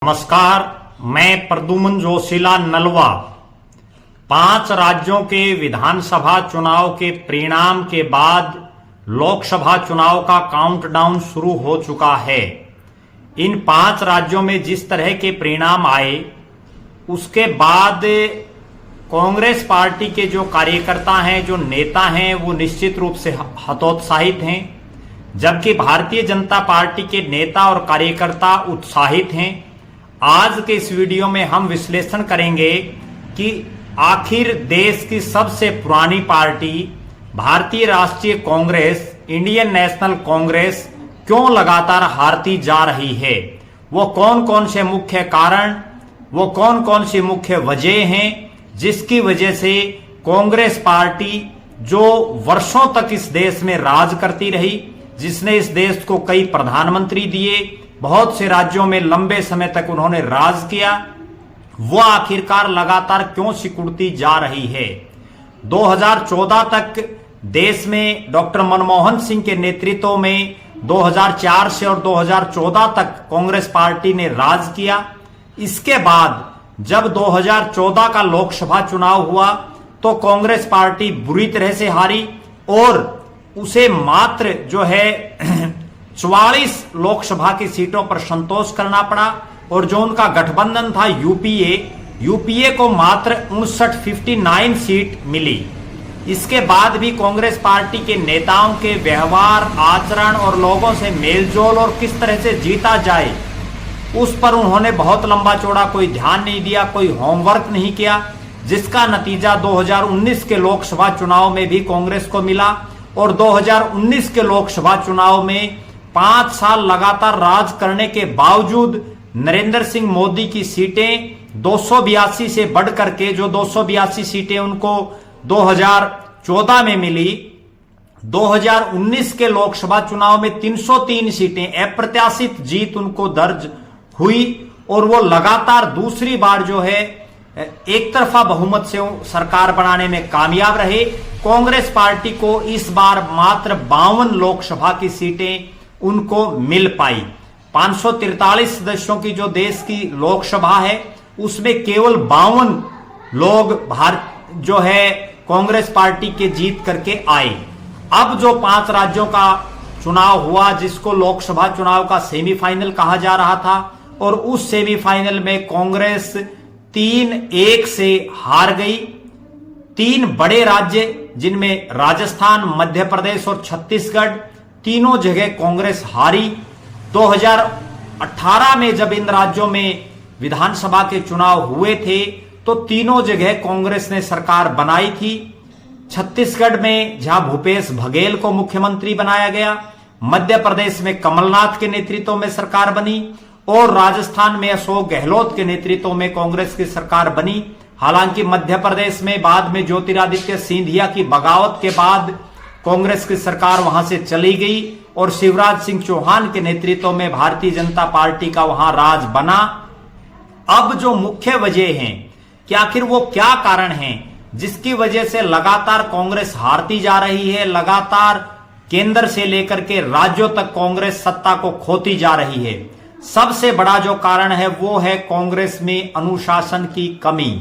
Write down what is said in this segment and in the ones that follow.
नमस्कार, मैं प्रद्युम्न जोशीला नलवा। 5 राज्यों के विधानसभा चुनाव के परिणाम के बाद लोकसभा चुनाव का काउंटडाउन शुरू हो चुका है। इन 5 राज्यों में जिस तरह के परिणाम आए उसके बाद कांग्रेस पार्टी के जो कार्यकर्ता हैं, जो नेता हैं, वो निश्चित रूप से हतोत्साहित हैं, जबकि भारतीय जनता पार्टी के नेता और कार्यकर्ता उत्साहित हैं। आज के इस वीडियो में हम विश्लेषण करेंगे कि आखिर देश की सबसे पुरानी पार्टी भारतीय राष्ट्रीय कांग्रेस, इंडियन नेशनल कांग्रेस क्यों लगातार हारती जा रही है। वो कौन कौन से मुख्य कारण, वो कौन कौन सी मुख्य वजह हैं जिसकी वजह से कांग्रेस पार्टी जो वर्षों तक इस देश में राज करती रही, जिसने इस देश को कई प्रधानमंत्री दिए, बहुत से राज्यों में लंबे समय तक उन्होंने राज किया, वो आखिरकार लगातार क्यों सिकुड़ती जा रही है। 2014 तक देश में डॉक्टर मनमोहन सिंह के नेतृत्व में 2004 से और 2014 तक कांग्रेस पार्टी ने राज किया। इसके बाद जब 2014 का लोकसभा चुनाव हुआ तो कांग्रेस पार्टी बुरी तरह से हारी और उसे मात्र जो है 44 लोकसभा की सीटों पर संतोष करना पड़ा और जो उनका गठबंधन था यूपीए को मात्र 59 सीट मिली। इसके बाद भी कांग्रेस पार्टी के नेताओं के व्यवहार, आचरण और लोगों से मेलजोल और किस तरह से जीता जाए उस पर उन्होंने बहुत लंबा चौड़ा कोई ध्यान नहीं दिया, कोई होमवर्क नहीं किया, जिसका नतीजा 2019 के लोकसभा चुनाव में भी कांग्रेस को मिला। और 2019 के लोकसभा चुनाव में 5 साल लगातार राज करने के बावजूद नरेंद्र सिंह मोदी की सीटें 282 से बढ़ करके, जो 282 सीटें उनको 2014 में मिली, 2019 के लोकसभा चुनाव में 303 सीटें अप्रत्याशित जीत उनको दर्ज हुई और वो लगातार दूसरी बार जो है एक तरफा बहुमत से सरकार बनाने में कामयाब रहे। कांग्रेस पार्टी को इस बार मात्र 52 लोकसभा की सीटें उनको मिल पाई। 543 सदस्यों की जो देश की लोकसभा है उसमें केवल 52 लोग जो है कांग्रेस पार्टी के जीत करके आए। अब जो 5 राज्यों का चुनाव हुआ, जिसको लोकसभा चुनाव का सेमीफाइनल कहा जा रहा था, और उस सेमीफाइनल में कांग्रेस 3-1 से हार गई। 3 बड़े राज्य जिनमें राजस्थान, मध्य प्रदेश और छत्तीसगढ़, तीनों जगह कांग्रेस हारी। 2018 में जब इन राज्यों में विधानसभा के चुनाव हुए थे तो तीनों जगह कांग्रेस ने सरकार बनाई थी। छत्तीसगढ़ में जहां भूपेश बघेल को मुख्यमंत्री बनाया गया, मध्य प्रदेश में कमलनाथ के नेतृत्व में सरकार बनी और राजस्थान में अशोक गहलोत के नेतृत्व में कांग्रेस की सरकार बनी। हालांकि मध्य प्रदेश में बाद में ज्योतिरादित्य सिंधिया की बगावत के बाद कांग्रेस की सरकार वहां से चली गई और शिवराज सिंह चौहान के नेतृत्व में भारतीय जनता पार्टी का वहां राज बना। अब जो मुख्य वजह हैं कि आखिर वो क्या कारण हैं जिसकी वजह से लगातार कांग्रेस हारती जा रही है, लगातार केंद्र से लेकर के राज्यों तक कांग्रेस सत्ता को खोती जा रही है। सबसे बड़ा जो कारण है वो है कांग्रेस में अनुशासन की कमी।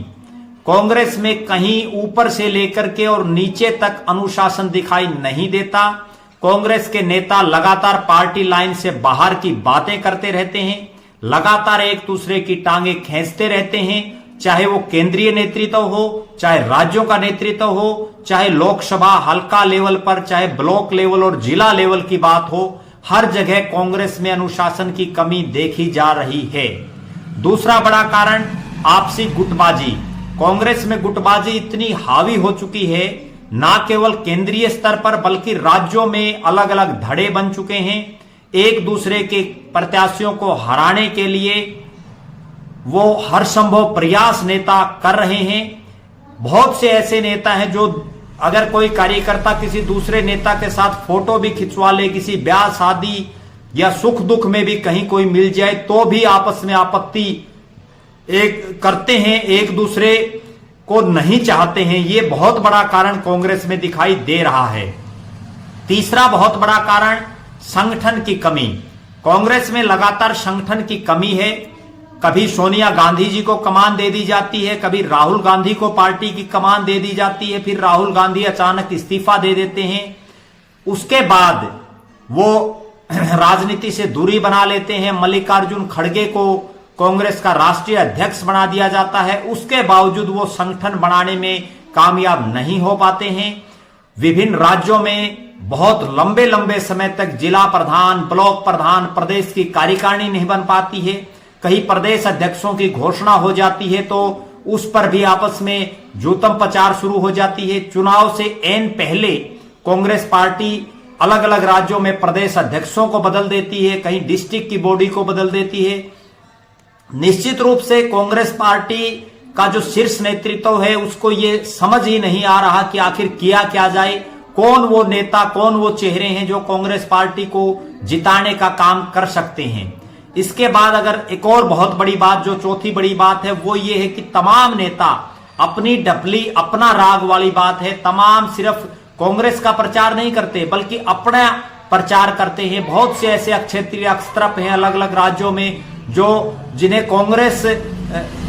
कांग्रेस में कहीं ऊपर से लेकर के और नीचे तक अनुशासन दिखाई नहीं देता। कांग्रेस के नेता लगातार पार्टी लाइन से बाहर की बातें करते रहते हैं, लगातार एक दूसरे की टांगे खींचते रहते हैं, चाहे वो केंद्रीय नेतृत्व हो, चाहे राज्यों का नेतृत्व हो, चाहे लोकसभा हल्का लेवल पर, चाहे ब्लॉक लेवल और जिला लेवल की बात हो, हर जगह कांग्रेस में अनुशासन की कमी देखी जा रही है। दूसरा बड़ा कारण आपसी गुटबाजी। कांग्रेस में गुटबाजी इतनी हावी हो चुकी है, ना केवल केंद्रीय स्तर पर बल्कि राज्यों में अलग अलग धड़े बन चुके हैं। एक दूसरे के प्रत्याशियों को हराने के लिए वो हर संभव प्रयास नेता कर रहे हैं। बहुत से ऐसे नेता हैं जो अगर कोई कार्यकर्ता किसी दूसरे नेता के साथ फोटो भी खिंचवा ले, किसी ब्याह शादी या सुख दुख में भी कहीं कोई मिल जाए तो भी आपस में आपत्ति करते हैं, एक दूसरे को नहीं चाहते हैं। ये बहुत बड़ा कारण कांग्रेस में दिखाई दे रहा है। तीसरा बहुत बड़ा कारण संगठन की कमी। कांग्रेस में लगातार संगठन की कमी है। कभी सोनिया गांधी जी को कमान दे दी जाती है, कभी राहुल गांधी को पार्टी की कमान दे दी जाती है, फिर राहुल गांधी अचानक इस्तीफा दे देते हैं। उसके बाद वो राजनीति से दूरी बना लेते हैं। मल्लिकार्जुन खड़गे को कांग्रेस का राष्ट्रीय अध्यक्ष बना दिया जाता है। उसके बावजूद वो संगठन बनाने में कामयाब नहीं हो पाते हैं। विभिन्न राज्यों में बहुत लंबे लंबे समय तक जिला प्रधान, ब्लॉक प्रधान, प्रदेश की कार्यकारिणी नहीं बन पाती है। कहीं प्रदेश अध्यक्षों की घोषणा हो जाती है तो उस पर भी आपस में जूतम प्रचार शुरू हो जाती है। चुनाव से एन पहले कांग्रेस पार्टी अलग अलग राज्यों में प्रदेश अध्यक्षों को बदल देती है, कहीं डिस्ट्रिक्ट की बॉडी को बदल देती है। निश्चित रूप से कांग्रेस पार्टी का जो शीर्ष नेतृत्व है उसको ये समझ ही नहीं आ रहा कि आखिर किया क्या जाए, कौन वो नेता, कौन वो चेहरे हैं जो कांग्रेस पार्टी को जिताने का काम कर सकते हैं। इसके बाद अगर एक और बहुत बड़ी बात, जो चौथी बड़ी बात है, वो ये है कि तमाम नेता अपनी डपली, अपना राग वाली बात है, तमाम सिर्फ कांग्रेस का प्रचार नहीं करते बल्कि अपना प्रचार करते हैं। बहुत से ऐसे क्षेत्रीय अक्षत्रप हैं अलग अलग राज्यों में जो जिन्हें कांग्रेस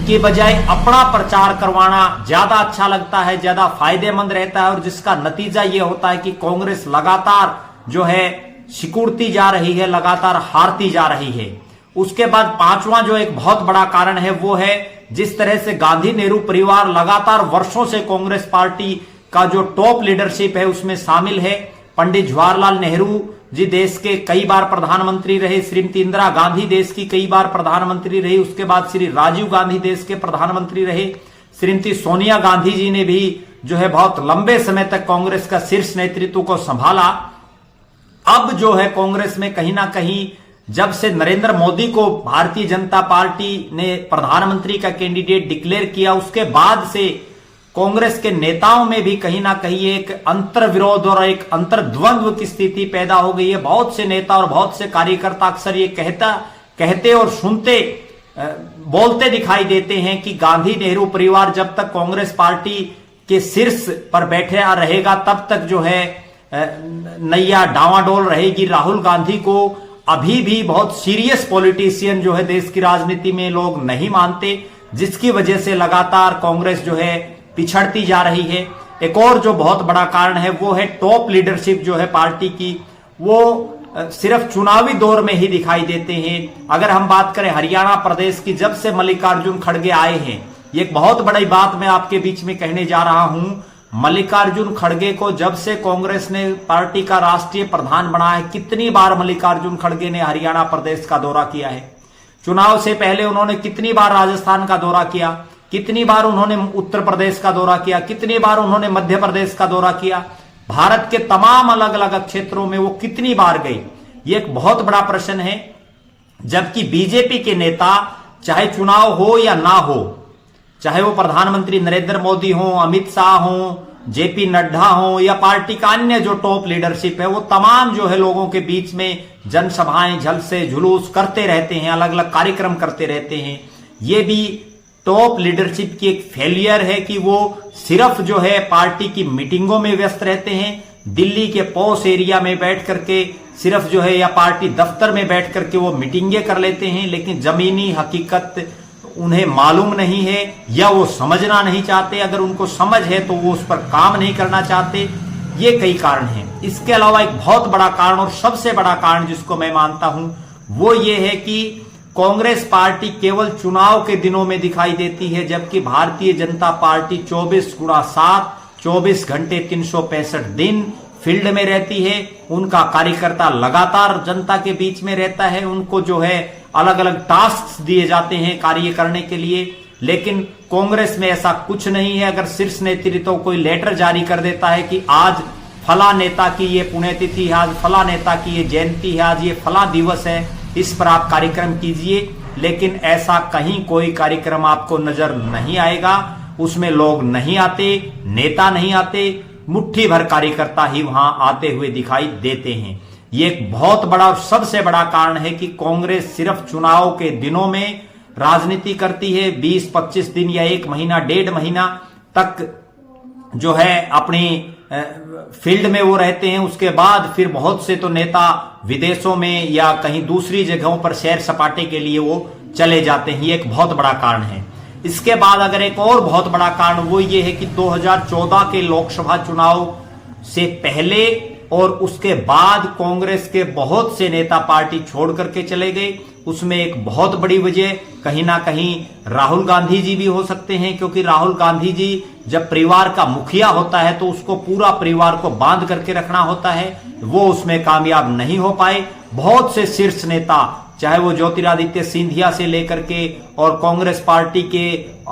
की बजाय अपना प्रचार करवाना ज्यादा अच्छा लगता है, ज्यादा फायदेमंद रहता है, और जिसका नतीजा यह होता है कि कांग्रेस लगातार जो है सिकुड़ती जा रही है, लगातार हारती जा रही है। उसके बाद पांचवा जो एक बहुत बड़ा कारण है वो है जिस तरह से गांधी नेहरू परिवार लगातार वर्षों से कांग्रेस पार्टी का जो टॉप लीडरशिप है उसमें शामिल है। पंडित जवाहरलाल नेहरू जी देश के कई बार प्रधानमंत्री रहे, श्रीमती इंदिरा गांधी देश की कई बार प्रधानमंत्री रही, उसके बाद श्री राजीव गांधी देश के प्रधानमंत्री रहे, श्रीमती सोनिया गांधी जी ने भी जो है बहुत लंबे समय तक कांग्रेस का शीर्ष नेतृत्व को संभाला। अब जो है कांग्रेस में कहीं ना कहीं जब से नरेंद्र मोदी को भारतीय जनता पार्टी ने प्रधानमंत्री का कैंडिडेट डिक्लेयर किया, उसके बाद से कांग्रेस के नेताओं में भी कहीं ना कहीं एक अंतर विरोध और एक अंतर द्वंद्व की स्थिति पैदा हो गई है। बहुत से नेता और बहुत से कार्यकर्ता अक्सर ये कहते और सुनते, बोलते दिखाई देते हैं कि गांधी नेहरू परिवार जब तक कांग्रेस पार्टी के शीर्ष पर बैठे रहेगा तब तक जो है नैया डावाडोल रहेगी। राहुल गांधी को अभी भी बहुत सीरियस पॉलिटिशियन जो है देश की राजनीति में लोग नहीं मानते, जिसकी वजह से लगातार कांग्रेस जो है पिछड़ती जा रही है। एक और जो बहुत बड़ा कारण है वो है टॉप लीडरशिप जो है पार्टी की, वो सिर्फ चुनावी दौर में ही दिखाई देते हैं। अगर हम बात करें हरियाणा प्रदेश की, जब से मल्लिकार्जुन खड़गे आए हैं, ये एक बहुत बड़ी बात मैं आपके बीच में कहने जा रहा हूं। मल्लिकार्जुन खड़गे को जब से कांग्रेस ने पार्टी का राष्ट्रीय प्रधान बनाया है, कितनी बार मल्लिकार्जुन खड़गे ने हरियाणा प्रदेश का दौरा किया है। चुनाव से पहले उन्होंने कितनी बार राजस्थान का दौरा किया, कितनी बार उन्होंने उत्तर प्रदेश का दौरा किया, कितनी बार उन्होंने मध्य प्रदेश का दौरा किया, भारत के तमाम अलग अलग क्षेत्रों में वो कितनी बार गई, ये एक बहुत बड़ा प्रश्न है। जबकि बीजेपी के नेता चाहे चुनाव हो या ना हो, चाहे वो प्रधानमंत्री नरेंद्र मोदी हो, अमित शाह हो, जेपी नड्डा हो या पार्टी का अन्य जो टॉप लीडरशिप है, वो तमाम जो है लोगों के बीच में जनसभाएं, जलसे, जुलूस करते रहते हैं, अलग अलग कार्यक्रम करते रहते हैं। ये भी टॉप लीडरशिप की एक फेलियर है कि वो सिर्फ जो है पार्टी की मीटिंगों में व्यस्त रहते हैं, दिल्ली के पॉश एरिया में बैठ करके सिर्फ जो है या पार्टी दफ्तर में बैठ करके वो मीटिंगें कर लेते हैं, लेकिन जमीनी हकीकत उन्हें मालूम नहीं है या वो समझना नहीं चाहते। अगर उनको समझ है तो वो उस पर काम नहीं करना चाहते। ये कई कारण हैं। इसके अलावा एक बहुत बड़ा कारण और सबसे बड़ा कारण जिसको मैं मानता हूं वो ये है कि कांग्रेस पार्टी केवल चुनाव के दिनों में दिखाई देती है, जबकि भारतीय जनता पार्टी 24x7 24 घंटे 365 दिन फील्ड में रहती है। उनका कार्यकर्ता लगातार जनता के बीच में रहता है, उनको जो है अलग अलग टास्क दिए जाते हैं कार्य करने के लिए। लेकिन कांग्रेस में ऐसा कुछ नहीं है। अगर शीर्ष नेतृत्व कोई लेटर जारी कर देता है कि आज फला नेता की ये पुण्यतिथि है, आज फला नेता की ये जयंती है, आज ये फला दिवस है, इस पर आप कार्यक्रम कीजिए, लेकिन ऐसा कहीं कोई कार्यक्रम आपको नजर नहीं आएगा। उसमें लोग नहीं आते, नेता नहीं आते, मुट्ठी भर कार्यकर्ता ही वहां आते हुए दिखाई देते हैं। ये एक बहुत बड़ा और सबसे बड़ा कारण है कि कांग्रेस सिर्फ चुनाव के दिनों में राजनीति करती है। 20-25 दिन या 1 महीना 1.5 महीना तक जो है अपनी फील्ड में वो रहते हैं। उसके बाद फिर बहुत से तो नेता विदेशों में या कहीं दूसरी जगहों पर सैर सपाटे के लिए वो चले जाते हैं, ये एक बहुत बड़ा कारण है। इसके बाद अगर एक और बहुत बड़ा कारण वो ये है कि 2014 के लोकसभा चुनाव से पहले और उसके बाद कांग्रेस के बहुत से नेता पार्टी छोड़ करके चले गए। उसमें एक बहुत बड़ी वजह कहीं ना कहीं राहुल गांधी जी भी हो सकते हैं, क्योंकि राहुल गांधी जी जब परिवार का मुखिया होता है तो उसको पूरा परिवार को बांध करके रखना होता है, वो उसमें कामयाब नहीं हो पाए। बहुत से शीर्ष नेता, चाहे वो ज्योतिरादित्य सिंधिया से लेकर के और कांग्रेस पार्टी के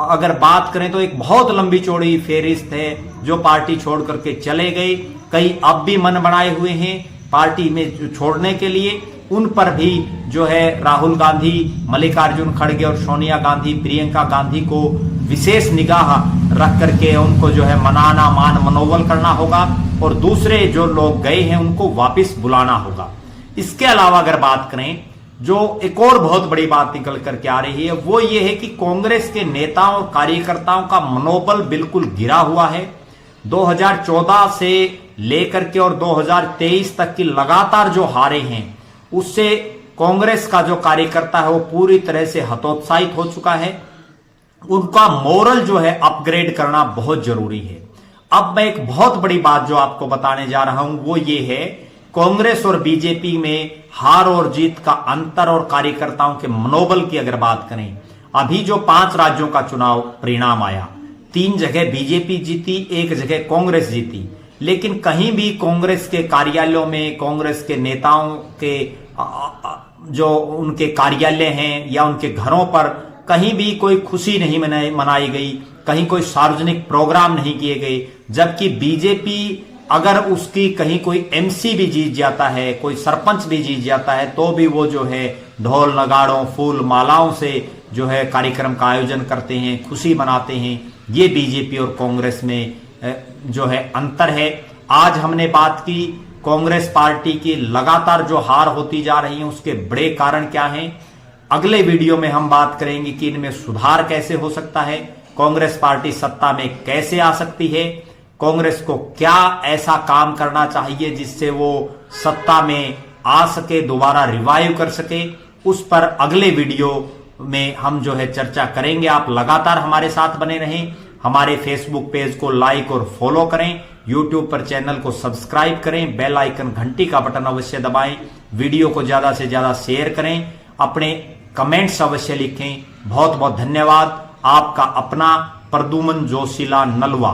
अगर बात करें तो एक बहुत लंबी चौड़ी फेहरिस्त है जो पार्टी छोड़ करके चले गए। कई अब भी मन बनाए हुए हैं पार्टी में छोड़ने के लिए। उन पर भी जो है राहुल गांधी, मल्लिकार्जुन खड़गे और सोनिया गांधी, प्रियंका गांधी को विशेष निगाह रख करके उनको जो है मनाना, मनोबल करना होगा और दूसरे जो लोग गए हैं उनको वापस बुलाना होगा। इसके अलावा अगर बात करें, जो एक और बहुत बड़ी बात निकल करके आ रही है वो ये है कि कांग्रेस के नेताओं और कार्यकर्ताओं का मनोबल बिल्कुल गिरा हुआ है। 2014 से लेकर के और 2023 तक की लगातार जो हारे हैं उससे कांग्रेस का जो कार्यकर्ता है वो पूरी तरह से हतोत्साहित हो चुका है। उनका मोरल जो है अपग्रेड करना बहुत जरूरी है। अब मैं एक बहुत बड़ी बात जो आपको बताने जा रहा हूं वो ये है, कांग्रेस और बीजेपी में हार और जीत का अंतर और कार्यकर्ताओं के मनोबल की अगर बात करें, अभी जो 5 राज्यों का चुनाव परिणाम आया, 3 जगह बीजेपी जीती, 1 जगह कांग्रेस जीती, लेकिन कहीं भी कांग्रेस के कार्यालयों में, कांग्रेस के नेताओं के जो उनके कार्यालय हैं या उनके घरों पर कहीं भी कोई खुशी नहीं मनाई गई, कहीं कोई सार्वजनिक प्रोग्राम नहीं किए गए। जबकि बीजेपी अगर उसकी कहीं कोई एमसी भी जीत जाता है, कोई सरपंच भी जीत जाता है, तो भी वो जो है ढोल नगाड़ों, फूल मालाओं से जो है कार्यक्रम का आयोजन करते हैं, खुशी मनाते हैं। ये बीजेपी और कांग्रेस में जो है अंतर है। आज हमने बात की कांग्रेस पार्टी की लगातार जो हार होती जा रही है उसके बड़े कारण क्या हैं। अगले वीडियो में हम बात करेंगे कि इनमें सुधार कैसे हो सकता है, कांग्रेस पार्टी सत्ता में कैसे आ सकती है, कांग्रेस को क्या ऐसा काम करना चाहिए जिससे वो सत्ता में आ सके, दोबारा रिवाइव कर सके। उस पर अगले वीडियो में हम जो है चर्चा करेंगे। आप लगातार हमारे साथ बने रहें, हमारे फेसबुक पेज को लाइक और फॉलो करें, यूट्यूब पर चैनल को सब्सक्राइब करें, बेल आइकन घंटी का बटन अवश्य दबाएं, वीडियो को ज्यादा से ज्यादा शेयर करें, अपने कमेंट्स अवश्य लिखें। बहुत बहुत धन्यवाद। आपका अपना प्रद्युमन जोशीला नलवा।